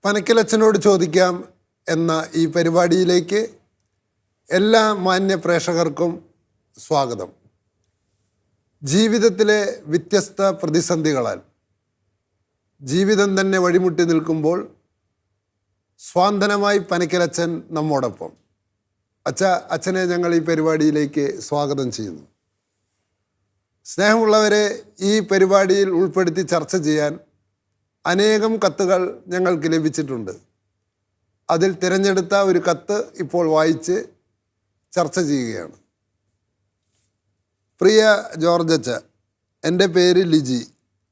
പനക്കലച്ചനോട് ചോദിക്കാം എന്ന ഈ പരിപാടിയിലേക്ക് എല്ലാ മാന്യ പ്രേക്ഷകർക്കും സ്വാഗതം. ജീവിതത്തിലെ വ്യത്യസ്ത പ്രതിസന്ധികളാൽ ജീവിതം തന്നെ വഴിമുട്ടി നിൽക്കുമ്പോൾ സ്വാന്തനമായി പനക്കലച്ചൻ നമ്മോടൊപ്പം. അച്ഛനെ ഞങ്ങൾ ഈ പരിപാടിയിലേക്ക് സ്വാഗതം ചെയ്യുന്നു. സ്നേഹമുള്ളവരെ, ഈ പരിപാടിയിൽ ഉൾപ്പെടുത്തി ചർച്ച ചെയ്യാൻ അനേകം കത്തുകൾ ഞങ്ങൾക്ക് ലഭിച്ചിട്ടുണ്ട്. അതിൽ തിരഞ്ഞെടുത്ത ഒരു കത്ത് ഇപ്പോൾ വായിച്ച് ചർച്ച ചെയ്യുകയാണ്. പ്രിയ ജോർജച്ച, എൻ്റെ പേര് ലിജി.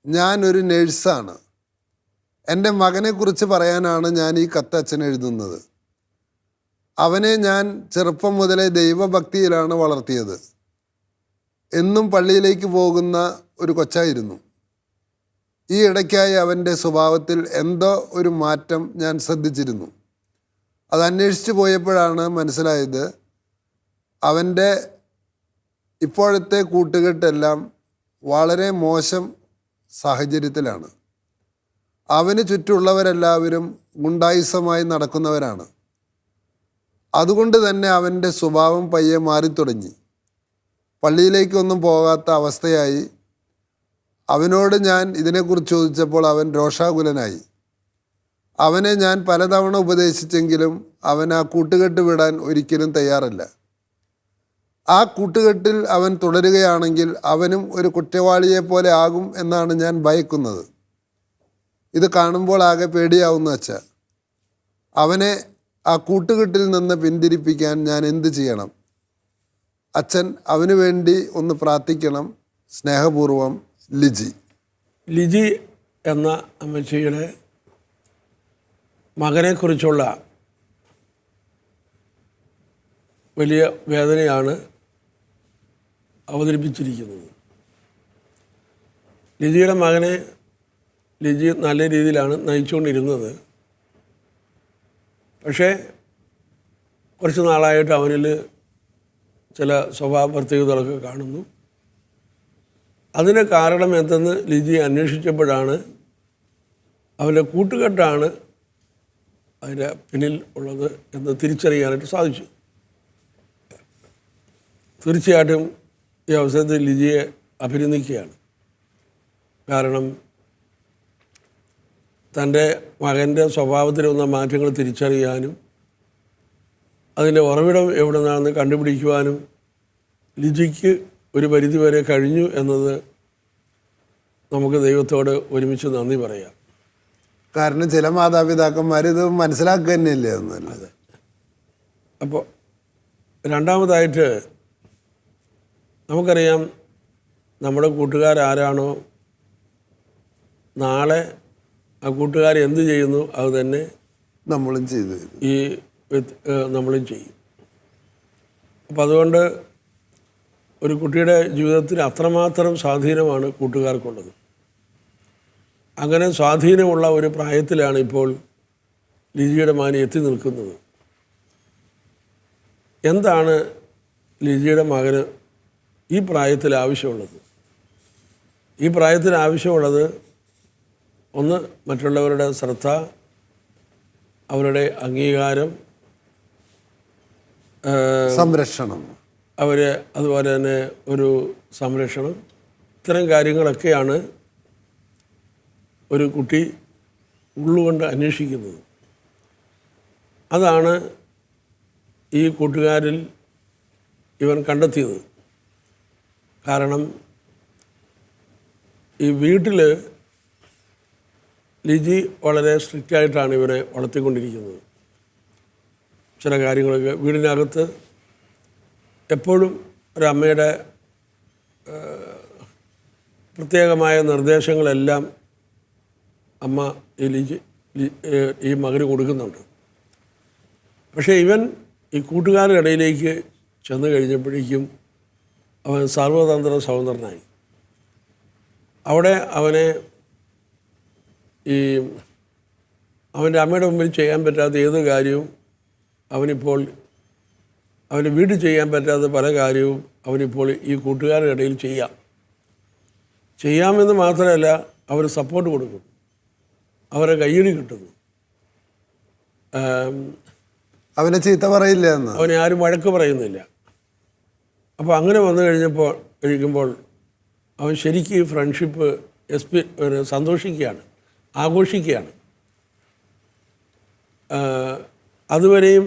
ഞാനൊരു നേഴ്സാണ്. എൻ്റെ മകനെക്കുറിച്ച് പറയാനാണ് ഞാൻ ഈ കത്ത് അച്ഛന് എഴുതുന്നത്. അവനെ ഞാൻ ചെറുപ്പം മുതലേ ദൈവഭക്തിയിലാണ് വളർത്തിയത്. എന്നും പള്ളിയിലേക്ക് പോകുന്ന ഒരു കൊച്ചായിരുന്നു. ഈ ഇടയ്ക്കായി അവൻ്റെ സ്വഭാവത്തിൽ എന്തോ ഒരു മാറ്റം ഞാൻ ശ്രദ്ധിച്ചിരുന്നു. അത് അന്വേഷിച്ച് പോയപ്പോഴാണ് മനസ്സിലായത് അവൻ്റെ ഇപ്പോഴത്തെ കൂട്ടുകെട്ടെല്ലാം വളരെ മോശം സാഹചര്യത്തിലാണ്. അവന് ചുറ്റുമുള്ളവരെല്ലാവരും ഗുണ്ടായിസമായി നടക്കുന്നവരാണ്. അതുകൊണ്ട് തന്നെ അവൻ്റെ സ്വഭാവം പയ്യെ മാറിത്തുടങ്ങി. പള്ളിയിലേക്കൊന്നും പോകാത്ത അവസ്ഥയായി. അവനോട് ഞാൻ ഇതിനെക്കുറിച്ച് ചോദിച്ചപ്പോൾ അവൻ രോഷാകുലനായി. അവനെ ഞാൻ പലതവണ ഉപദേശിച്ചെങ്കിലും അവൻ ആ കൂട്ടുകെട്ട് വിടാൻ ഒരിക്കലും തയ്യാറല്ല. ആ കൂട്ടുകെട്ടിൽ അവൻ തുടരുകയാണെങ്കിൽ അവനും ഒരു കുറ്റവാളിയെപ്പോലെ ആകും എന്നാണ് ഞാൻ ഭയക്കുന്നത്. ഇത് കാണുമ്പോൾ ആകെ പേടിയാവുന്നു അച്ഛാ. അവനെ ആ കൂട്ടുകെട്ടിൽ നിന്ന് പിന്തിരിപ്പിക്കാൻ ഞാൻ എന്ത് ചെയ്യണം? അച്ഛൻ അവന് വേണ്ടി ഒന്ന് പ്രാർത്ഥിക്കണം. സ്നേഹപൂർവം, ലിജി. ലിജി എന്ന അമ്മച്ചിയുടെ മകനെക്കുറിച്ചുള്ള വലിയ വേദനയാണ് അവതരിപ്പിച്ചിരിക്കുന്നത്. ലിജിയുടെ മകനെ ലിജി നല്ല രീതിയിലാണ് നയിച്ചുകൊണ്ടിരുന്നത്. പക്ഷേ കുറച്ച് നാളായിട്ട് അവനിൽ ചില സ്വഭാവ പ്രത്യേകതകളൊക്കെ കാണുന്നു. അതിന് കാരണം എന്തെന്ന് ലിജി അന്വേഷിച്ചപ്പോഴാണ് അവൻ്റെ കൂട്ടുകെട്ടാണ് അതിൻ്റെ പിന്നിൽ ഉള്ളത് എന്ന് തിരിച്ചറിയാനായിട്ട് സാധിച്ചു. തീർച്ചയായിട്ടും ഈ അവസരത്തിൽ ലിജിയെ അഭിനന്ദിക്കുകയാണ്. കാരണം തൻ്റെ മകൻ്റെ സ്വഭാവത്തിൽ വന്ന മാറ്റങ്ങൾ തിരിച്ചറിയാനും അതിൻ്റെ ഉറവിടം എവിടെ നിന്നാണെന്ന് കണ്ടുപിടിക്കുവാനും ലിജിക്ക് ഒരു പരിധിവരെ കഴിഞ്ഞു എന്നത് നമുക്ക് ദൈവത്തോട് ഒരുമിച്ച് നന്ദി പറയാം. കാരണം ചില മാതാപിതാക്കന്മാർ ഇത് മനസ്സിലാക്കുക തന്നെയല്ലേ എന്നല്ല. അതെ. അപ്പോൾ രണ്ടാമതായിട്ട് നമുക്കറിയാം, നമ്മുടെ കൂട്ടുകാരാരാണോ നാളെ ആ കൂട്ടുകാർ എന്ത് ചെയ്യുന്നു അത് തന്നെ നമ്മളും ചെയ്തു നമ്മളും ചെയ്യും. അപ്പം അതുകൊണ്ട് ഒരു കുട്ടിയുടെ ജീവിതത്തിൽ അത്രമാത്രം സ്വാധീനമാണ് കൂട്ടുകാർക്കുള്ളത്. അങ്ങനെ സ്വാധീനമുള്ള ഒരു പ്രായത്തിലാണ് ഇപ്പോൾ ലിജിയുടെ മകൻ എത്തി നിൽക്കുന്നത്. എന്താണ് ലിജിയുടെ മകന് ഈ പ്രായത്തിൽ ആവശ്യമുള്ളത്? ഈ പ്രായത്തിൽ ആവശ്യമുള്ളത് ഒന്ന്, മറ്റുള്ളവരുടെ ശ്രദ്ധ, അവരുടെ അംഗീകാരം, സംരക്ഷണം, അതുപോലെ തന്നെ ഒരു സംരക്ഷണം. ഇത്തരം കാര്യങ്ങളൊക്കെയാണ് ഒരു കുട്ടി ഉള്ളുകൊണ്ട് അന്വേഷിക്കുന്നത്. അതാണ് ഈ കൂട്ടുകാരിൽ ഇവൻ കണ്ടെത്തിയത്. കാരണം ഈ വീട്ടിൽ ലിജി വളരെ സ്ട്രിക്റ്റായിട്ടാണ് ഇവരെ വളർത്തിക്കൊണ്ടിരിക്കുന്നത്. ചില കാര്യങ്ങളൊക്കെ വീടിനകത്ത് എപ്പോഴും ഒരമ്മയുടെ പ്രത്യേകമായ നിർദ്ദേശങ്ങളെല്ലാം അമ്മ ഈ മകന് കൊടുക്കുന്നുണ്ട്. പക്ഷേ ഇവൻ ഈ കൂട്ടുകാരുടെ ഇടയിലേക്ക് ചെന്ന് കഴിഞ്ഞപ്പോഴേക്കും അവൻ സർവതന്ത്ര സ്വതന്ത്രനായി. അവിടെ അവനെ അവൻ്റെ അമ്മയുടെ മുമ്പിൽ ചെയ്യാൻ പറ്റാത്ത ഏത് കാര്യവും അവനിപ്പോൾ അവൻ്റെ വീട്ടിൽ ചെയ്യാൻ പറ്റാത്ത പല കാര്യവും അവനിപ്പോൾ ഈ കൂട്ടുകാരുടെ ഇടയിൽ ചെയ്യാമെന്ന് മാത്രമല്ല അവർ സപ്പോർട്ട് കൊടുക്കുന്നു, അവരെ കയ്യടി കിട്ടുന്നു. അവനെ ചീത്ത പറയില്ല എന്ന്. അവനെ ആരും വഴക്ക് പറയുന്നില്ല. അപ്പോൾ അങ്ങനെ വന്നു കഴിക്കുമ്പോൾ അവൻ ശരിക്കും ഈ ഫ്രണ്ട്ഷിപ്പ് സന്തോഷിക്കുകയാണ്, ആഘോഷിക്കുകയാണ്. അതുവരെയും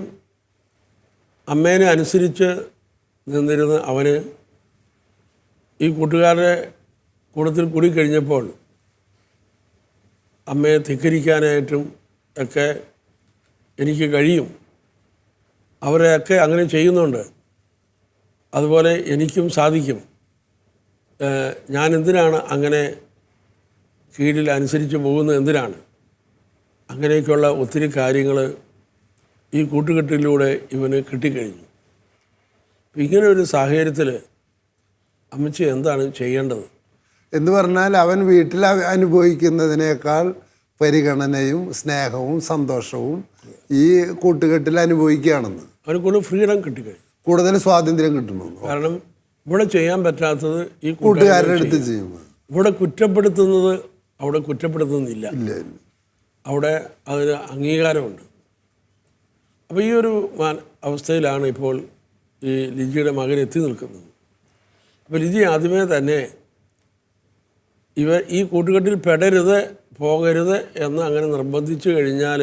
അമ്മേനെ അനുസരിച്ച് നിന്നിരുന്ന് അവന് ഈ കൂട്ടുകാരുടെ കൂട്ടത്തിൽ കൂടി കഴിഞ്ഞപ്പോൾ അമ്മയെ ധിക്കരിക്കാനായിട്ടും ഒക്കെ എനിക്ക് കഴിയും. അവരെയൊക്കെ അങ്ങനെ ചെയ്യുന്നുണ്ട്. അതുപോലെ എനിക്കും സാധിക്കും. ഞാൻ എന്തിനാണ് അങ്ങനെ കീഴിൽ അനുസരിച്ച് പോകുന്നത്? എന്തിനാണ്? അങ്ങനെയൊക്കെയുള്ള ഒത്തിരി കാര്യങ്ങൾ ഈ കൂട്ടുകെട്ടിലൂടെ ഇവന് കിട്ടിക്കഴിഞ്ഞു. ഇങ്ങനെ ഒരു സാഹചര്യത്തിൽ അമ്മച്ചി എന്താണ് ചെയ്യേണ്ടത്? എന്ന് പറഞ്ഞാൽ അവൻ വീട്ടിൽ അനുഭവിക്കുന്നതിനേക്കാൾ പരിഗണനയും സ്നേഹവും സന്തോഷവും ഈ കൂട്ടുകെട്ടിൽ അനുഭവിക്കുകയാണെന്ന്. അവന് കൂടുതൽ ഫ്രീഡം കിട്ടിക്കഴിഞ്ഞു, കൂടുതൽ സ്വാതന്ത്ര്യം കിട്ടുന്നു. കാരണം ഇവിടെ ചെയ്യാൻ പറ്റാത്തത് ഈ കൂട്ടുകാരുടെ അടുത്ത് ചെയ്യുമ്പോൾ ഇവിടെ കുറ്റപ്പെടുത്തുന്നത് അവിടെ കുറ്റപ്പെടുത്തുന്നില്ല, അവിടെ അതിന് അംഗീകാരമുണ്ട്. അപ്പോൾ ഈ ഒരു അവസ്ഥയിലാണ് ഇപ്പോൾ ഈ ലിജിയുടെ മകൻ എത്തി നിൽക്കുന്നത്. അപ്പോൾ ലിജി ആദ്യമേ തന്നെ ഈ കൂട്ടുകെട്ടിൽ പെടരുത്, പോകരുത് എന്ന് അങ്ങനെ നിർബന്ധിച്ചു കഴിഞ്ഞാൽ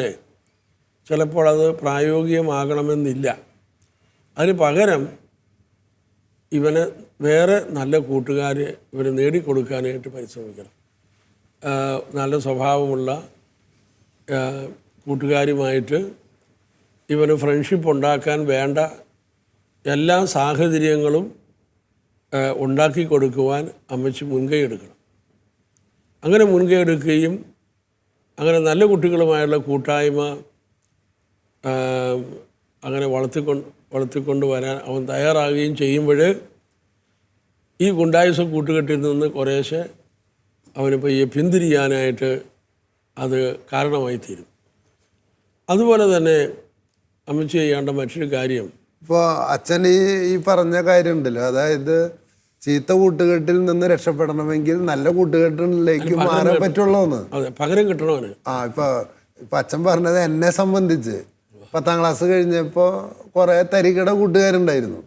ചിലപ്പോൾ അത് പ്രായോഗികമാകണമെന്നില്ല. അതിന് പകരം ഇവന് വേറെ നല്ല കൂട്ടുകാർ ഇവന് നേടിക്കൊടുക്കാനായിട്ട് പരിശ്രമിക്കണം. നല്ല സ്വഭാവമുള്ള കൂട്ടുകാരുമായിട്ട് ഇവന് ഫ്രണ്ട്ഷിപ്പ് ഉണ്ടാക്കാൻ വേണ്ട എല്ലാ സാഹചര്യങ്ങളും ഉണ്ടാക്കി കൊടുക്കുവാൻ അമ്മച്ചി മുൻകൈ എടുക്കണം. അങ്ങനെ മുൻകൈ എടുക്കുകയും അങ്ങനെ നല്ല കുട്ടികളുമായുള്ള കൂട്ടായ്മ അങ്ങനെ വളർത്തിക്കൊണ്ട് വരാൻ അവൻ തയ്യാറാകുകയും ചെയ്യുമ്പോൾ ഈ ഗുണ്ടായുസ കൂട്ടുകെട്ടിൽ നിന്ന് കുറേശ്ശെ അവനിപ്പോൾ ഈ പിന്തിരിയാനായിട്ട് അത് കാരണമായി തീരും. അതുപോലെ തന്നെ അമ്മച്ചി ചെയ്യേണ്ട മറ്റൊരു കാര്യം, ഇപ്പോൾ അച്ഛൻ ഈ പറഞ്ഞ കാര്യമുണ്ടല്ലോ, അതായത് ചീത്ത കൂട്ടുകെട്ടിൽ നിന്ന് രക്ഷപ്പെടണമെങ്കിൽ നല്ല കൂട്ടുകെട്ടിലേക്ക് മാറാൻ പറ്റുള്ളൂ എന്ന്. അതെ, പകരം കിട്ടണവന്. ഇപ്പൊ അച്ഛൻ പറഞ്ഞത് എന്നെ സംബന്ധിച്ച് 10ാം ക്ലാസ് കഴിഞ്ഞപ്പോൾ കുറേ തരികിട കൂട്ടുകാരുണ്ടായിരുന്നു.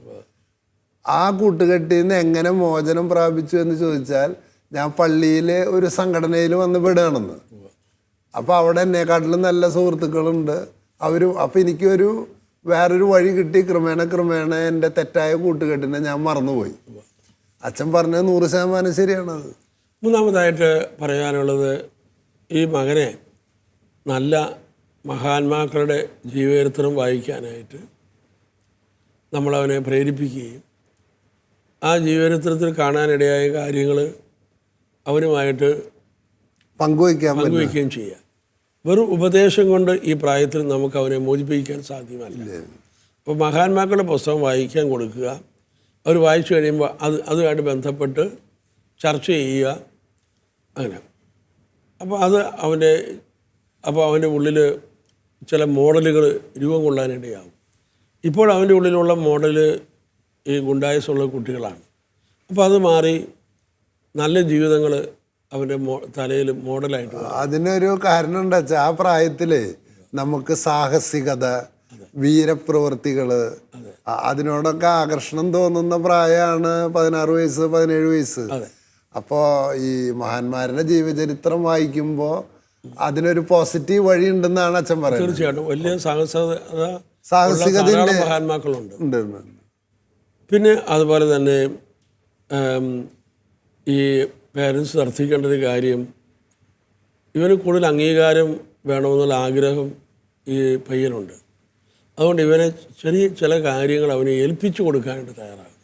ആ കൂട്ടുകെട്ടിൽ നിന്ന് എങ്ങനെ മോചനം പ്രാപിച്ചു എന്ന് ചോദിച്ചാൽ ഞാൻ പള്ളിയിൽ ഒരു സംഘടനയിൽ വന്ന് പെടുകയാണെന്ന്. അപ്പോൾ അവിടെ എന്നെക്കാട്ടിലും നല്ല സുഹൃത്തുക്കളുണ്ട്. അപ്പോൾ എനിക്കൊരു വേറൊരു വഴി കിട്ടി. ക്രമേണ എൻ്റെ തെറ്റായ കൂട്ടുകെട്ടിനെ ഞാൻ മറന്നുപോയി. അച്ഛൻ പറഞ്ഞത് 100% ശരിയാണത്. മൂന്നാമതായിട്ട് പറയാനുള്ളത്, ഈ മകനെ നല്ല മഹാന്മാക്കളുടെ ജീവചരിത്രം വായിക്കാനായിട്ട് നമ്മളവനെ പ്രേരിപ്പിക്കുകയും ആ ജീവചരിത്രത്തിൽ കാണാനിടയായ കാര്യങ്ങൾ അവനുമായിട്ട് പങ്കുവയ്ക്കുകയും ചെയ്യുക. വെറും ഉപദേശം കൊണ്ട് ഈ പ്രായത്തിൽ നമുക്ക് അവനെ മോചിപ്പിക്കാൻ സാധ്യമല്ല. അപ്പോൾ മഹാന്മാക്കളുടെ പുസ്തകം വായിക്കാൻ കൊടുക്കുക. അവർ വായിച്ചു കഴിയുമ്പോൾ അതുമായിട്ട് ബന്ധപ്പെട്ട് ചർച്ച ചെയ്യുക. അങ്ങനെ അപ്പോൾ അവൻ്റെ ഉള്ളിൽ ചില മോഡലുകൾ രൂപം കൊള്ളാനിടയാവും. ഇപ്പോൾ അവൻ്റെ ഉള്ളിലുള്ള മോഡൽ ഈ ഗുണ്ടായസുള്ള കുട്ടികളാണ്. അപ്പോൾ അത് മാറി നല്ല ജീവിതങ്ങൾ അവൻ്റെ തലയിൽ മോഡലായിട്ട്. അതിനൊരു കാരണം എന്താ വെച്ചാൽ ആ പ്രായത്തിൽ നമുക്ക് സാഹസികത, വീരപ്രവൃത്തികൾ, അതിനോടൊക്കെ ആകർഷണം തോന്നുന്ന പ്രായമാണ് 16 വയസ്സ് 17 വയസ്സ്. അപ്പോൾ ഈ മഹാന്മാരുടെ ജീവചരിത്രം വായിക്കുമ്പോൾ അതിനൊരു പോസിറ്റീവ് വഴി ഉണ്ടെന്നാണ് അച്ഛൻ പറയുന്നത്. തീർച്ചയായിട്ടും വലിയ സാഹസികതയുടെ മഹാന്മാക്കളുണ്ട്. ഉണ്ട്. പിന്നെ അതുപോലെ തന്നെ ഈ പേരൻസ് ശ്രദ്ധിക്കേണ്ട ഒരു കാര്യം, ഇവന് കൂടുതൽ അംഗീകാരം വേണമെന്നുള്ള ആഗ്രഹം ഈ പയ്യനുണ്ട്. അതുകൊണ്ട് ഇവനെ ചില കാര്യങ്ങൾ അവനെ ഏൽപ്പിച്ചു കൊടുക്കാനായിട്ട് തയ്യാറാകും.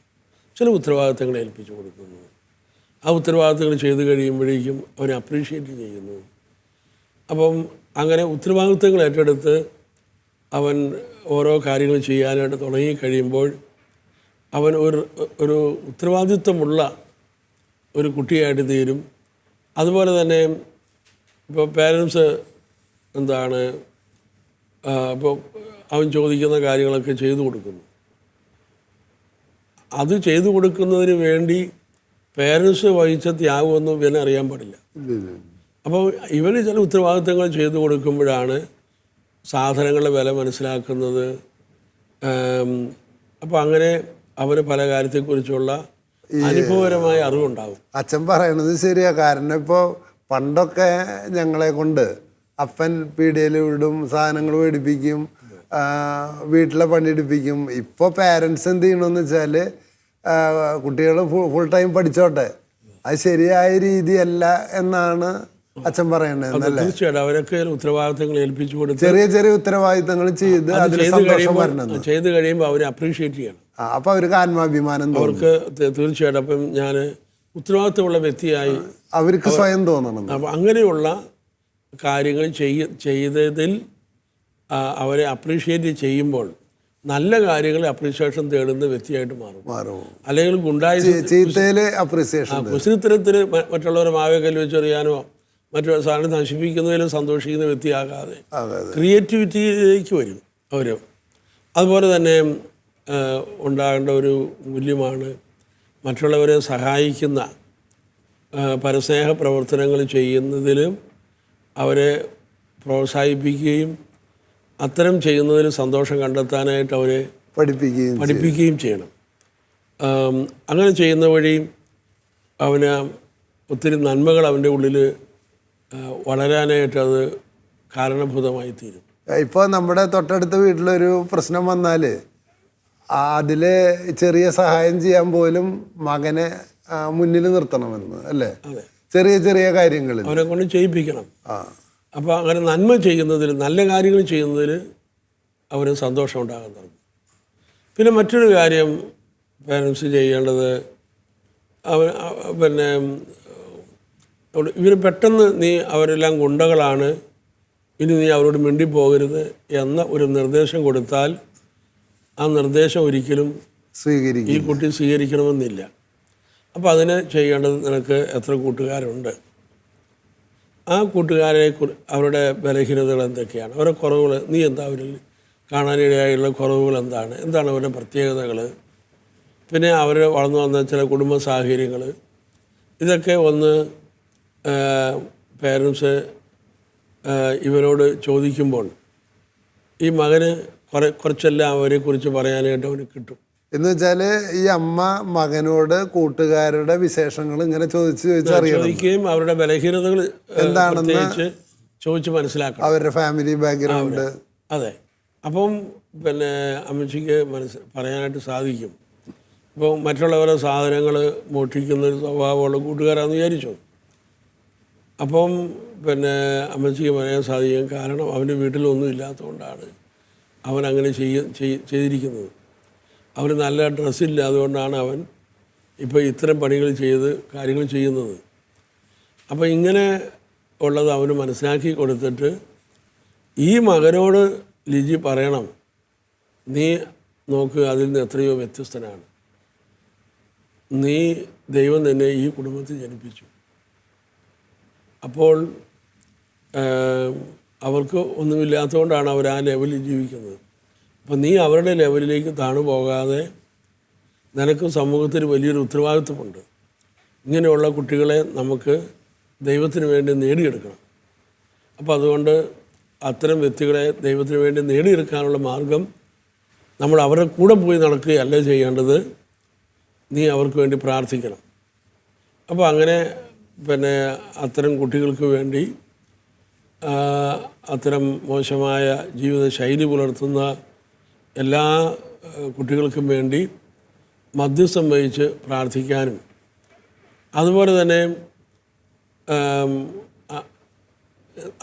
ചില ഉത്തരവാദിത്തങ്ങൾ ഏൽപ്പിച്ചു കൊടുക്കുന്നു. ആ ഉത്തരവാദിത്തങ്ങൾ ചെയ്ത് കഴിയുമ്പോഴേക്കും അവനെ അപ്രീഷിയേറ്റ് ചെയ്യുന്നു. അപ്പം അങ്ങനെ ഉത്തരവാദിത്തങ്ങൾ ഏറ്റെടുത്ത് അവൻ ഓരോ കാര്യങ്ങൾ ചെയ്യാനായിട്ട് തുടങ്ങിക്കഴിയുമ്പോൾ അവൻ ഒരു ഉത്തരവാദിത്വമുള്ള ഒരു കുട്ടിയായിട്ട് തീരും. അതുപോലെ തന്നെ ഇപ്പോൾ പേരൻസ് ഇപ്പോൾ അവൻ ചോദിക്കുന്ന കാര്യങ്ങളൊക്കെ ചെയ്തു കൊടുക്കുന്നു. അത് ചെയ്തു കൊടുക്കുന്നതിന് വേണ്ടി പേരൻസ് വഹിച്ച ത്യാഗമൊന്നും ഇവനെ അറിയാൻ പാടില്ല. അപ്പോൾ ഇവന് ചില ഉത്തരവാദിത്തങ്ങൾ ചെയ്തു കൊടുക്കുമ്പോഴാണ് സാധനങ്ങളുടെ വില മനസ്സിലാക്കുന്നത്. അപ്പോൾ അങ്ങനെ അവന് പല കാര്യത്തെക്കുറിച്ചുള്ള അനുഭവപരമായ അറിവുണ്ടാകും. അച്ഛൻ പറയണത് ശരിയാ. കാരണം ഇപ്പോൾ പണ്ടൊക്കെ ഞങ്ങളെ കൊണ്ട് അപ്പൻ പീടികയിൽ വിടും, സാധനങ്ങൾ മേടിപ്പിക്കും, വീട്ടിലെ പണിയെടുപ്പിക്കും. ഇപ്പോൾ പാരൻസ് എന്ത് ചെയ്യണമെന്ന് വെച്ചാൽ കുട്ടികൾ ഫുൾ ടൈം പഠിച്ചോട്ടെ, അത് ശരിയായ രീതിയല്ല എന്നാണ് അച്ഛൻ പറയണത്. തീർച്ചയായിട്ടും അവരൊക്കെ ഉത്തരവാദിത്തങ്ങൾ ഏൽപ്പിച്ചു കൊടുത്ത് ചെറിയ ചെറിയ ഉത്തരവാദിത്തങ്ങൾ ചെയ്ത് അതിൽ സന്തോഷം വരണം. ചെയ്ത് കഴിയുമ്പോൾ അവരെ അപ്രീഷിയേറ്റ് ചെയ്യണം. അപ്പൊ അവർക്ക് ആത്മാഭിമാനം തോന്നും. അവർക്ക് തീർച്ചയായിട്ടും അപ്പം ഞാൻ ഉത്തരവാദിത്തമുള്ള വ്യക്തിയായി അവർക്ക് സ്വയം തോന്നണം. അപ്പം അങ്ങനെയുള്ള കാര്യങ്ങൾ ചെയ്തതിൽ അവരെ അപ്രീഷിയേറ്റ് ചെയ്യുമ്പോൾ നല്ല കാര്യങ്ങൾ അപ്രീഷിയേഷൻ തേടുന്ന വ്യക്തിയായിട്ട് മാറും. അല്ലെങ്കിൽ കുസൃത്തരത്തിൽ മറ്റുള്ളവരെ മാവെ കല്ല് വെച്ചെറിയാനോ മറ്റു സാധനം നശിപ്പിക്കുന്നതിലും സന്തോഷിക്കുന്ന വ്യക്തിയാകാതെ ക്രിയേറ്റിവിറ്റിയിലേക്ക് വരും അവർ. അതുപോലെ തന്നെ ഉണ്ടാകേണ്ട ഒരു മൂല്യമാണ് മറ്റുള്ളവരെ സഹായിക്കുന്ന പരസ്നേഹ പ്രവർത്തനങ്ങൾ ചെയ്യുന്നതിലും അവരെ പ്രോത്സാഹിപ്പിക്കുകയും അത്തരം ചെയ്യുന്നതിൽ സന്തോഷം കണ്ടെത്താനായിട്ട് അവരെ പഠിപ്പിക്കുകയും ചെയ്യണം. അങ്ങനെ ചെയ്യുന്ന വഴി അവന് ഒത്തിരി നന്മകൾ അവൻ്റെ ഉള്ളിൽ വളരാനായിട്ട് അത് കാരണഭൂതമായി തീരും. ഇപ്പോൾ നമ്മുടെ തൊട്ടടുത്ത വീട്ടിലൊരു പ്രശ്നം വന്നാൽ അതിൽ ചെറിയ സഹായം ചെയ്യാൻ പോലും മകനെ മുന്നിൽ നിർത്തണമെന്ന് അല്ലേ? ചെറിയ ചെറിയ കാര്യങ്ങളിൽ അവനെ കൊണ്ട് ചെയ്യിപ്പിക്കണം. അപ്പോൾ അങ്ങനെ നന്മ ചെയ്യുന്നതിൽ, നല്ല കാര്യങ്ങൾ ചെയ്യുന്നതിൽ അവന് സന്തോഷം ഉണ്ടാകാൻ തുടങ്ങും. പിന്നെ മറ്റൊരു കാര്യം പേരൻസ് ചെയ്യേണ്ടത്, പിന്നെ ഇവർ പെട്ടെന്ന് നീ അവരെല്ലാം ഗുണ്ടകളാണ്, ഇനി നീ അവരോട് മിണ്ടിപ്പോകരുത് എന്ന ഒരു നിർദ്ദേശം കൊടുത്താൽ ആ നിർദ്ദേശം ഒരിക്കലും ഈ കുട്ടി സ്വീകരിക്കണമെന്നില്ല. അപ്പോൾ അതിന് ചെയ്യേണ്ടത്, നിനക്ക് എത്ര കൂട്ടുകാരുണ്ട്, ആ കൂട്ടുകാരെ അവരുടെ ബലഹീനതകൾ എന്തൊക്കെയാണ്, അവരുടെ കുറവുകൾ, നീ എന്താ അവരിൽ കാണാനിടയായുള്ള കുറവുകൾ എന്താണ് അവരുടെ പ്രത്യേകതകൾ, പിന്നെ അവർ വളർന്നു വന്ന ചില കുടുംബ സാഹചര്യങ്ങൾ, ഇതൊക്കെ ഒന്ന് പേരൻസ് ഇവരോട് ചോദിക്കുമ്പോൾ ഈ മകന് കുറച്ചെല്ലാം അവരെക്കുറിച്ച് പറയാനായിട്ട് അവന് കിട്ടും. എന്ന് വെച്ചാൽ ഈ അമ്മ മകനോട് കൂട്ടുകാരുടെ വിശേഷങ്ങൾ ഇങ്ങനെ ചോദിക്കുകയും അവരുടെ ബലഹീനതകൾ എന്താണെന്ന് ചോദിച്ച് മനസ്സിലാക്കണം, അവരുടെ ഫാമിലി ബാക്ക്ഗ്രൗണ്ട്. അതെ. അപ്പം പിന്നെ അമ്മച്ചിക്ക് പറയാനായിട്ട് സാധിക്കും. ഇപ്പോൾ മറ്റുള്ളവരുടെ സാധനങ്ങൾ മോഷ്ടിക്കുന്നൊരു സ്വഭാവമുള്ള കൂട്ടുകാരാണെന്ന് വിചാരിച്ചു. അപ്പം പിന്നെ അമ്മച്ചിക്ക് പറയാൻ സാധിക്കും, കാരണം അവൻ്റെ വീട്ടിലൊന്നും ഇല്ലാത്തതുകൊണ്ടാണ് അവൻ അങ്ങനെ ചെയ്തിരിക്കുന്നത്. അവന് നല്ല ഡ്രസ്സില്ല, അതുകൊണ്ടാണ് അവൻ ഇപ്പോൾ ഇത്തരം കാര്യങ്ങൾ ചെയ്യുന്നത്. അപ്പോൾ ഇങ്ങനെ ഉള്ളത് അവന് മനസ്സിലാക്കി കൊടുത്തിട്ട് ഈ മകനോട് ലിജി പറയണം, നീ നോക്ക്, അതിൽ നിന്ന് എത്രയോ വ്യത്യസ്തനാണ്, നീ ദൈവം തന്നെ ഈ കുടുംബത്തിൽ ജനിപ്പിച്ചു. അപ്പോൾ അവർക്ക് ഒന്നുമില്ലാത്തതുകൊണ്ടാണ് അവർ ആ ലെവലിൽ ജീവിക്കുന്നത്. അപ്പം നീ അവരുടെ ലെവലിലേക്ക് താണു പോകാതെ നിനക്ക് സമൂഹത്തിൽ വലിയൊരു ഉത്തരവാദിത്വമുണ്ട്. ഇങ്ങനെയുള്ള കുട്ടികളെ നമുക്ക് ദൈവത്തിന് വേണ്ടി നേടിയെടുക്കണം. അപ്പോൾ അതുകൊണ്ട് അത്തരം വ്യക്തികളെ ദൈവത്തിന് വേണ്ടി നേടിയെടുക്കാനുള്ള മാർഗം നമ്മൾ അവരുടെ കൂടെ പോയി നടക്കുകയല്ല ചെയ്യേണ്ടത്, നീ അവർക്ക് വേണ്ടി പ്രാർത്ഥിക്കണം. അപ്പോൾ അങ്ങനെ പിന്നെ അത്തരം കുട്ടികൾക്ക് വേണ്ടി അത്തരം മോശമായ ജീവിത ശൈലി പുലർത്തുന്ന എല്ലാ കുട്ടികൾക്കും വേണ്ടി മധ്യസ്ഥം വഹിച്ച് പ്രാർത്ഥിക്കാനും, അതുപോലെ തന്നെ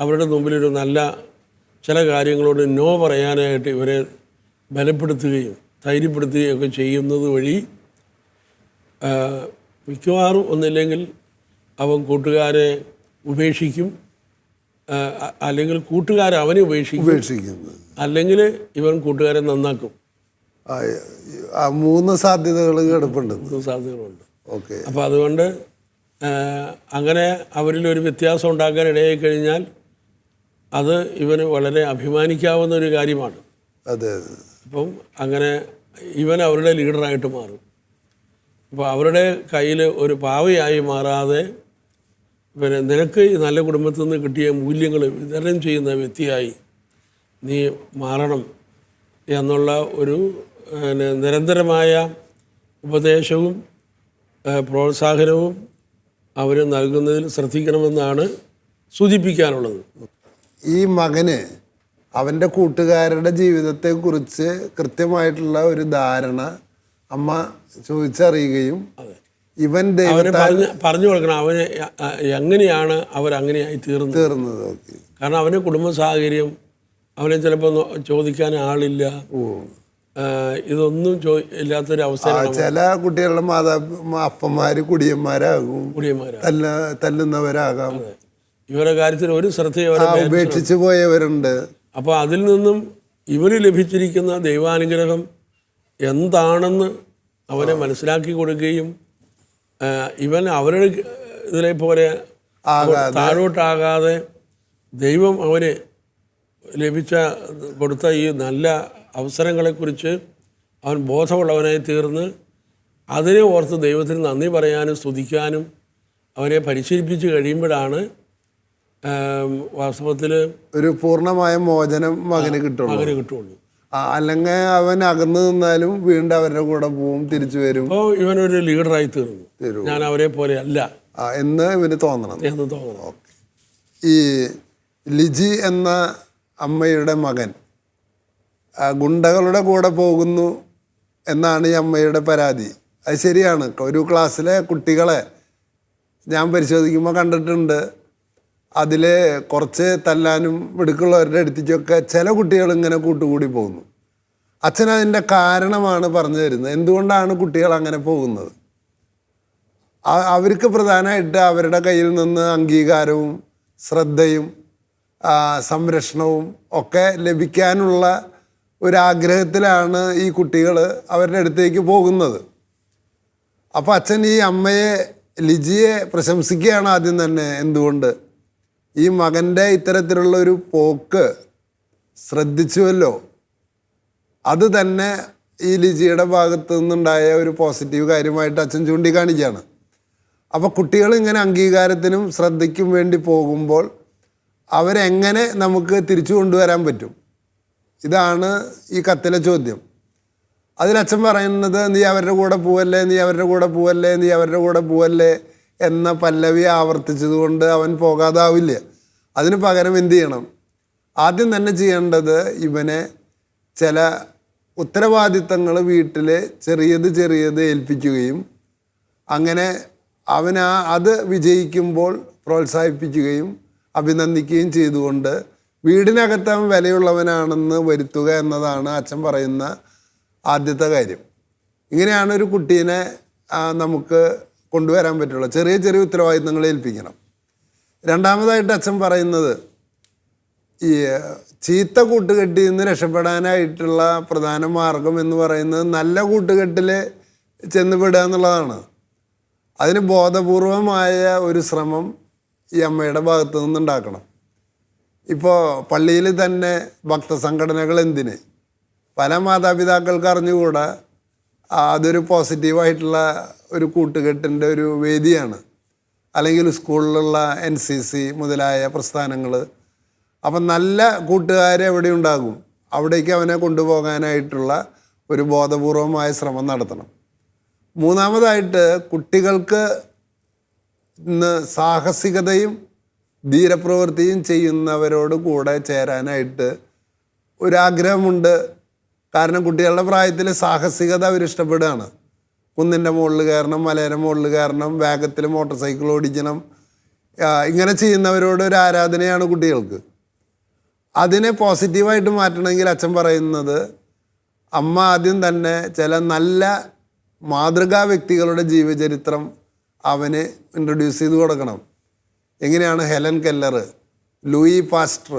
അവരുടെ മുമ്പിലൊരു നല്ല ചില കാര്യങ്ങളോട് നോ പറയാനായിട്ട് ഇവരെ ബലപ്പെടുത്തുകയും ധൈര്യപ്പെടുത്തുകയും ഒക്കെ ചെയ്യുന്നത് വഴി മിക്കവാറും ഒന്നില്ലെങ്കിൽ അവൻ കൂട്ടുകാരെ ഉപേക്ഷിക്കും, അല്ലെങ്കിൽ കൂട്ടുകാരെ അവനെ ഉപേക്ഷിക്കും, അല്ലെങ്കിൽ ഇവൻ കൂട്ടുകാരെ നന്നാക്കും. 3 സാധ്യതകൾ കിടപ്പുണ്ട്. 3 സാധ്യതകളുണ്ട്. ഓക്കെ. അപ്പോൾ അതുകൊണ്ട് അങ്ങനെ അവരിലൊരു വ്യത്യാസം ഉണ്ടാക്കാൻ ഇടയായി കഴിഞ്ഞാൽ അത് ഇവന് വളരെ അഭിമാനിക്കാവുന്ന ഒരു കാര്യമാണ്. അതെ. അപ്പം അങ്ങനെ ഇവൻ അവരുടെ ലീഡറായിട്ട് മാറും. അപ്പോൾ അവരുടെ കയ്യിൽ ഒരു പാവയായി മാറാതെ പിന്നെ നിനക്ക് ഈ നല്ല കുടുംബത്തിൽ നിന്ന് കിട്ടിയ മൂല്യങ്ങൾ വിതരണം ചെയ്യുന്ന വ്യക്തിയായി നീ മാറണം എന്നുള്ള ഒരു നിരന്തരമായ ഉപദേശവും പ്രോത്സാഹനവും അവർ നൽകുന്നതിൽ ശ്രദ്ധിക്കണമെന്നാണ് സൂചിപ്പിക്കാനുള്ളത്. ഈ മകന് അവൻ്റെ കൂട്ടുകാരുടെ ജീവിതത്തെക്കുറിച്ച് കൃത്യമായിട്ടുള്ള ഒരു ധാരണ അമ്മ ചോദിച്ചറിയുകയും ഇവൻ അവന് പറഞ്ഞു കൊടുക്കണം അവന് എങ്ങനെയാണ് അവരങ്ങനെയായി തീർന്നത്. കാരണം അവന് കുടുംബ സാഹചര്യം, അവനെ ചിലപ്പോൾ ചോദിക്കാൻ ആളില്ല, ഇതൊന്നും ഇല്ലാത്തൊരു അവസ്ഥയാണ്. ചില കുട്ടികളുടെ അപ്പന്മാര് കുടിയന്മാരാകും, തല്ലുന്നവരാകാം, ഇവരുടെ കാര്യത്തിൽ ഒരു ശ്രദ്ധയും ഉപേക്ഷിച്ചു പോയവരുണ്ട്. അപ്പോൾ അതിൽ നിന്നും ഇവന് ലഭിച്ചിരിക്കുന്ന ദൈവാനുഗ്രഹം എന്താണെന്ന് അവനെ മനസ്സിലാക്കി കൊടുക്കുകയും ഇവൻ അവരുടെ ഇതിലെ പോലെ താഴോട്ടാകാതെ ദൈവം അവന് കൊടുത്ത ഈ നല്ല അവസരങ്ങളെക്കുറിച്ച് അവൻ ബോധമുള്ളവനായി തീർന്ന് അതിനെ ഓർത്ത് ദൈവത്തിന് നന്ദി പറയാനും സ്തുതിക്കാനും അവനെ പരിശീലിപ്പിച്ച് കഴിയുമ്പോഴാണ് വാസ്തവത്തിൽ ഒരു പൂർണ്ണമായ മോചനം മകന് കിട്ടുള്ളൂ. അല്ലെങ്കിൽ അവൻ അകന്നു നിന്നാലും വീണ്ടും അവരുടെ കൂടെ പോവും, തിരിച്ചു വരും. അപ്പോൾ ഇവനൊരു ലീഡറായി തീർന്നു. ഞാൻ അവരെ പോലെ അല്ല എന്ന് ഇവന് തോന്നണം. ഈ ലിജി എന്ന അമ്മയുടെ മകൻ ഗുണ്ടകളുടെ കൂടെ പോകുന്നു എന്നാണ് ഈ അമ്മയുടെ പരാതി. അത് ശരിയാണ്. ഒരു ക്ലാസ്സിലെ കുട്ടികളെ ഞാൻ പരിശോധിക്കുമ്പോൾ കണ്ടിട്ടുണ്ട്. അതിൽ കുറച്ച് തല്ലാനും മിടുക്കുള്ളവരുടെ അടുത്തേക്കൊക്കെ ചില കുട്ടികൾ ഇങ്ങനെ കൂട്ടുകൂടി പോകുന്നു. അച്ഛൻ അതിൻ്റെ കാരണമാണ് പറഞ്ഞു തരുന്നത്. എന്തുകൊണ്ടാണ് കുട്ടികൾ അങ്ങനെ പോകുന്നത്? അവർക്ക് പ്രധാനമായിട്ട് അവരുടെ കയ്യിൽ നിന്ന് അംഗീകാരവും ശ്രദ്ധയും സംരക്ഷണവും ഒക്കെ ലഭിക്കാനുള്ള ഒരാഗ്രഹത്തിലാണ് ഈ കുട്ടികൾ അവരുടെ അടുത്തേക്ക് പോകുന്നത്. അപ്പോൾ അച്ഛൻ ഈ അമ്മയെ, ലിജിയെ പ്രശംസിക്കുകയാണ് ആദ്യം തന്നെ. എന്തുകൊണ്ട്? ഈ മകൻ്റെ ഇത്തരത്തിലുള്ള ഒരു പോക്ക് ശ്രദ്ധിച്ചുവല്ലോ, അത് തന്നെ ഈ ലിജിയുടെ ഭാഗത്തു നിന്നുണ്ടായ ഒരു പോസിറ്റീവ് കാര്യമായിട്ട് അച്ഛൻ ചൂണ്ടിക്കാണിക്കുകയാണ്. അപ്പോൾ കുട്ടികൾ ഇങ്ങനെ അംഗീകാരത്തിനും ശ്രദ്ധയ്ക്കും വേണ്ടി പോകുമ്പോൾ അവരെങ്ങനെ നമുക്ക് തിരിച്ചു കൊണ്ടുവരാൻ പറ്റും? ഇതാണ് ഈ കത്തിലെ ചോദ്യം. അതിലച്ഛൻ പറയുന്നത്, നീ അവരുടെ കൂടെ പോവല്ലേ, നീ അവരുടെ കൂടെ പോവല്ലേ, നീ അവരുടെ കൂടെ പോവല്ലേ എന്ന പല്ലവി ആവർത്തിച്ചതുകൊണ്ട് അവൻ പോകാതാവില്ല. അതിന് പകരം എന്ത് ചെയ്യണം? ആദ്യം തന്നെ ചെയ്യേണ്ടത് ഇവനെ ചില ഉത്തരവാദിത്തങ്ങൾ വീട്ടിൽ ചെറിയത് ഏൽപ്പിക്കുകയും അങ്ങനെ അത് വിജയിക്കുമ്പോൾ പ്രോത്സാഹിപ്പിക്കുകയും അഭിനന്ദിക്കുകയും ചെയ്തുകൊണ്ട് വീടിനകത്ത് അവൻ വിലയുള്ളവനാണെന്ന് വരുത്തുക എന്നതാണ് അച്ഛൻ പറയുന്ന ആദ്യത്തെ കാര്യം. ഇങ്ങനെയാണ് ഒരു കുട്ടീനെ നമുക്ക് കൊണ്ടുവരാൻ പറ്റുള്ളൂ. ചെറിയ ഉത്തരവാദിത്തങ്ങൾ ഏൽപ്പിക്കണം. രണ്ടാമതായിട്ട് അച്ഛൻ പറയുന്നത്, ഈ ചീത്ത കൂട്ടുകെട്ടിൽ നിന്ന് രക്ഷപ്പെടാനായിട്ടുള്ള പ്രധാന മാർഗം എന്ന് പറയുന്നത് നല്ല കൂട്ടുകെട്ടിൽ ചെന്നുപെടുക എന്നുള്ളതാണ്. അതിന് ബോധപൂർവമായ ഒരു ശ്രമം ഈ അമ്മയുടെ ഭാഗത്തു നിന്നുണ്ടാക്കണം. ഇപ്പോൾ പള്ളിയിൽ തന്നെ ഭക്തസംഘടനകൾ എന്തിന്? പല മാതാപിതാക്കൾക്ക് അറിഞ്ഞുകൂടാ അതൊരു പോസിറ്റീവായിട്ടുള്ള ഒരു കൂട്ടുകെട്ടിൻ്റെ ഒരു വേദിയാണ്. അല്ലെങ്കിൽ സ്കൂളിലുള്ള NCC മുതലായ പ്രസ്ഥാനങ്ങൾ. അപ്പം നല്ല കൂട്ടുകാർ എവിടെ ഉണ്ടാകും, അവിടേക്ക് അവനെ കൊണ്ടുപോകാനായിട്ടുള്ള ഒരു ബോധപൂർവമായ ശ്രമം നടത്തണം. മൂന്നാമതായിട്ട് കുട്ടികൾക്ക് ഇന്ന് സാഹസികതയും ധീരപ്രവൃത്തിയും ചെയ്യുന്നവരോട് കൂടെ ചേരാനായിട്ട് ഒരാഗ്രഹമുണ്ട്. കാരണം കുട്ടികളുടെ പ്രായത്തിൽ സാഹസികത അവരിഷ്ടപ്പെടുകയാണ്. കുന്നിൻ്റെ മുകളിൽ കയറണം, മലയുടെ മുകളിൽ കയറണം, വേഗത്തിൽ മോട്ടോർ സൈക്കിൾ ഓടിക്കണം. ഇങ്ങനെ ചെയ്യുന്നവരോട് ഒരു ആരാധനയാണ് കുട്ടികൾക്ക്. അതിനെ പോസിറ്റീവായിട്ട് മാറ്റണമെങ്കിൽ അച്ഛൻ പറയുന്നത്, അമ്മ ആദ്യം തന്നെ ചില നല്ല മാതൃകാ വ്യക്തികളുടെ ജീവചരിത്രം അവന് ഇൻട്രൊഡ്യൂസ് ചെയ്ത് കൊടുക്കണം. എങ്ങനെയാണ് Helen Keller, Louis Pasteur,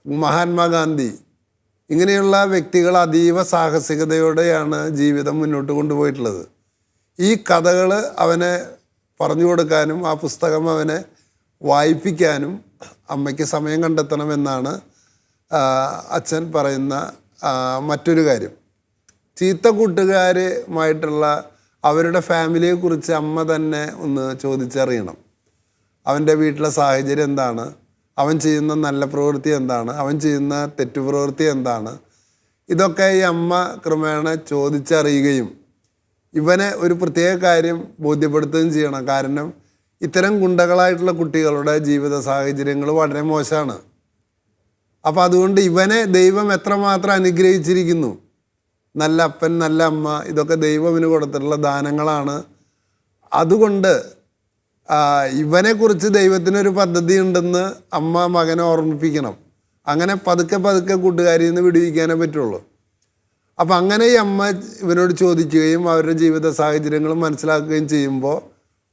Mahatma Gandhi, ഇങ്ങനെയുള്ള വ്യക്തികൾ അതീവ സാഹസികതയോടെയാണ് ജീവിതം മുന്നോട്ട് കൊണ്ടുപോയിട്ടുള്ളത്. ഈ കഥകൾ അവനെ പറഞ്ഞു കൊടുക്കാനും ആ പുസ്തകം അവനെ വായിപ്പിക്കാനും അമ്മയ്ക്ക് സമയം കണ്ടെത്തണമെന്നാണ് അച്ഛൻ പറയുന്ന മറ്റൊരു കാര്യം. ചീത്ത കൂട്ടുകാരുമായിട്ടുള്ള അവരുടെ ഫാമിലിയെക്കുറിച്ച് അമ്മ തന്നെ ഒന്ന് ചോദിച്ചറിയണം. അവൻ്റെ വീട്ടിലെ സാഹചര്യം എന്താണ്, അവൻ ചെയ്യുന്ന നല്ല പ്രവൃത്തി എന്താണ്, അവൻ ചെയ്യുന്ന തെറ്റുപ്രവൃത്തി എന്താണ്, ഇതൊക്കെ ഈ അമ്മ ക്രമേണ ചോദിച്ചറിയുകയും ഇവനെ ഒരു പ്രത്യേക കാര്യം ബോധ്യപ്പെടുത്തുകയും ചെയ്യണം. കാരണം ഇത്തരം ഗുണ്ടകളായിട്ടുള്ള കുട്ടികളുടെ ജീവിത സാഹചര്യങ്ങൾ വളരെ മോശമാണ്. അപ്പം അതുകൊണ്ട് ഇവനെ ദൈവം എത്രമാത്രം അനുഗ്രഹിച്ചിരിക്കുന്നു. നല്ല അപ്പൻ, നല്ല അമ്മ, ഇതൊക്കെ ദൈവം ഇവന് കൊടുത്തിട്ടുള്ള ദാനങ്ങളാണ്. അതുകൊണ്ട് ഇവനെക്കുറിച്ച് ദൈവത്തിനൊരു പദ്ധതി ഉണ്ടെന്ന് അമ്മ മകനെ ഓർമ്മിപ്പിക്കണം. അങ്ങനെ പതുക്കെ പതുക്കെ കൂട്ടുകാരിൽ നിന്ന് വിടുവിക്കാനേ പറ്റുള്ളൂ. അപ്പം അങ്ങനെ ഈ അമ്മ ഇവനോട് ചോദിക്കുകയും അവരുടെ ജീവിത സാഹചര്യങ്ങളും മനസ്സിലാക്കുകയും ചെയ്യുമ്പോൾ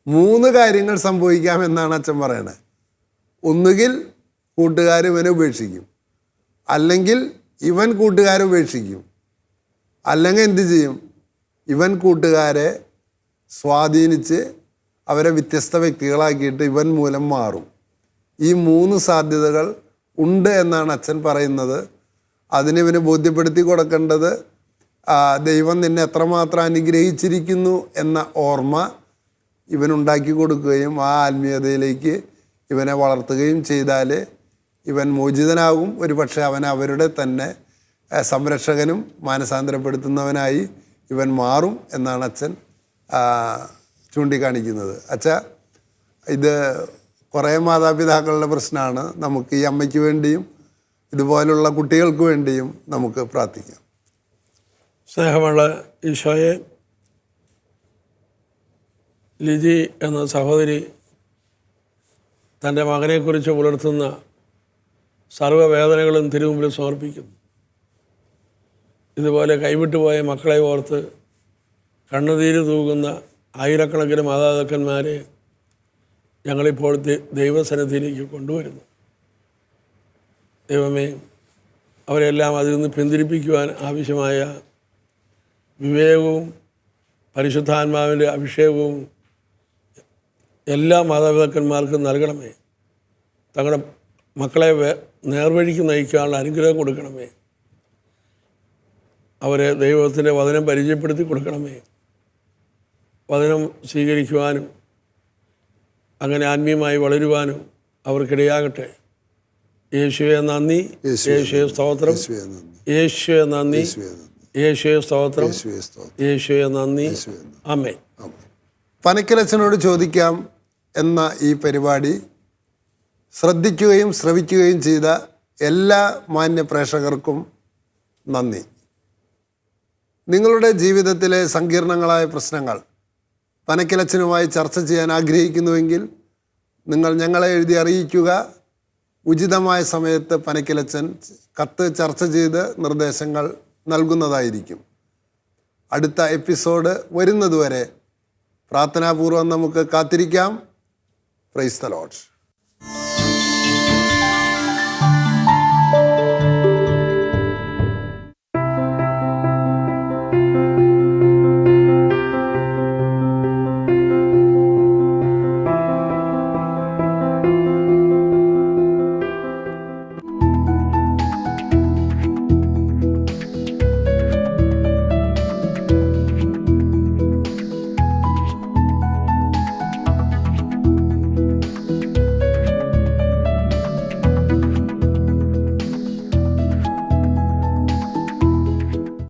3 കാര്യങ്ങൾ സംഭവിക്കാമെന്നാണ് അച്ഛൻ പറയണത്. ഒന്നുകിൽ കൂട്ടുകാർ ഇവനെ ഉപേക്ഷിക്കും, അല്ലെങ്കിൽ ഇവൻ കൂട്ടുകാരെ ഉപേക്ഷിക്കും, അല്ലെങ്കിൽ എന്ത് ചെയ്യും, ഇവൻ കൂട്ടുകാരെ സ്വാധീനിച്ച് അവരെ വ്യത്യസ്ത വ്യക്തികളാക്കിയിട്ട് ഇവൻ മൂലം മാറും. ഈ 3 സാധ്യതകൾ ഉണ്ട് എന്നാണ് അച്ഛൻ പറയുന്നത്. അതിന് ഇവന് ബോധ്യപ്പെടുത്തി കൊടുക്കേണ്ടത് ദൈവം നിന്നെ എത്രമാത്രം അനുഗ്രഹിച്ചിരിക്കുന്നു എന്ന ഓർമ്മ ഇവനുണ്ടാക്കി കൊടുക്കുകയും ആ ആത്മീയതയിലേക്ക് ഇവനെ വളർത്തുകയും ചെയ്താൽ ഇവൻ മോചിതനാകും. ഒരു പക്ഷേ അവൻ അവരുടെ തന്നെ സംരക്ഷകനും മാനസാന്തരപ്പെടുത്തുന്നവനായി ഇവൻ മാറും എന്നാണ് അച്ഛൻ ചൂണ്ടിക്കാണിക്കുന്നത്. അച്ഛാ, ഇത് കുറേ മാതാപിതാക്കളുടെ പ്രശ്നമാണ്. നമുക്ക് ഈ അമ്മയ്ക്ക് വേണ്ടിയും ഇതുപോലുള്ള കുട്ടികൾക്ക് വേണ്ടിയും നമുക്ക് പ്രാർത്ഥിക്കാം. സ്നേഹമുള്ള ഈശോയെ, ലിജി എന്ന സഹോദരി തൻ്റെ മകനെക്കുറിച്ച് പുലർത്തുന്ന സർവ്വവേദനകളും തിരുമുമ്പിൽ സമർപ്പിക്കുന്നു. ഇതുപോലെ കൈവിട്ടുപോയ മക്കളെ ഓർത്ത് കണ്ണുനീര് തൂകുന്ന ആയിരക്കണക്കിന് മാതാപിതാക്കന്മാരെ ഞങ്ങളിപ്പോൾ ദൈവസന്നിധിയിലേക്ക് കൊണ്ടുവരുന്നു. ദൈവമേ, അവരെല്ലാം അതിൽ നിന്ന് പിന്തിരിപ്പിക്കുവാൻ ആവശ്യമായ വിവേകവും പരിശുദ്ധാത്മാവിൻ്റെ അഭിഷേകവും എല്ലാ മാതാപിതാക്കന്മാർക്കും നൽകണമേ. തങ്ങളുടെ മക്കളെ നേർവഴിക്ക് നയിക്കാനുള്ള അനുഗ്രഹം കൊടുക്കണമേ. അവരെ ദൈവത്തിൻ്റെ വചനം പരിചയപ്പെടുത്തി കൊടുക്കണമേ. വചനം സ്വീകരിക്കുവാനും അങ്ങനെ ആത്മീയമായി വളരുവാനും അവർക്കിടയാകട്ടെ. യേശുവേ നന്ദി, യേശുവേ സ്തോത്രം, യേശുവേ നന്ദി, യേശുവേ സ്തോത്രം, യേശുവേ നന്ദി. ആമേൻ. പനക്കലച്ചനോട് ചോദിക്കാം എന്ന ഈ പരിപാടി ശ്രദ്ധിക്കുകയും ശ്രവിക്കുകയും ചെയ്ത എല്ലാ മാന്യ പ്രേക്ഷകർക്കും നന്ദി. നിങ്ങളുടെ ജീവിതത്തിലെ സങ്കീർണങ്ങളായ പ്രശ്നങ്ങൾ പനക്കലച്ചനുമായി ചർച്ച ചെയ്യാൻ ആഗ്രഹിക്കുന്നുവെങ്കിൽ നിങ്ങൾ ഞങ്ങളെ എഴുതി അറിയിക്കുക. ഉചിതമായ സമയത്ത് പനക്കലച്ചൻ കത്ത് ചർച്ച ചെയ്ത് നിർദ്ദേശങ്ങൾ നൽകുന്നതായിരിക്കും. അടുത്ത എപ്പിസോഡ് വരുന്നതുവരെ പ്രാർത്ഥനാപൂർവ്വം നമുക്ക് കാത്തിരിക്കാം. Praise the Lord.